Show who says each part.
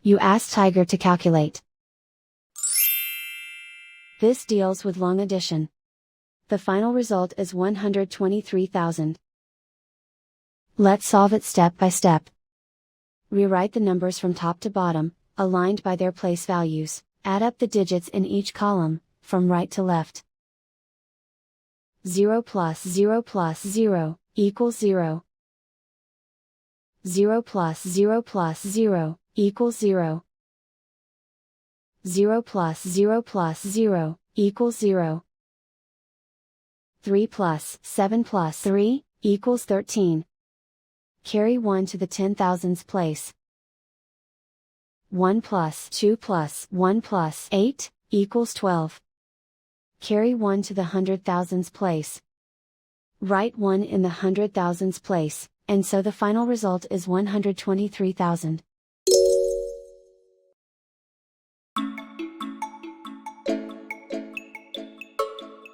Speaker 1: You ask Tiger to calculate. This deals with long addition. The final result is 123,000. Let's solve it step by step. Rewrite the numbers from top to bottom, aligned by their place values. Add up the digits in each column, from right to left. 0 plus 0 plus 0, equals 0. 0 plus 0 plus 0, equals 0. 0 plus 0 plus 0, equals 0. 3 plus 7 plus 3, equals 13. Carry 1 to the 10,000s place. 1 plus 2 plus 1 plus 8, equals 12. Carry 1 to the 100,000s place. Write 1 in the 100,000s place, and so the final result is 123,000.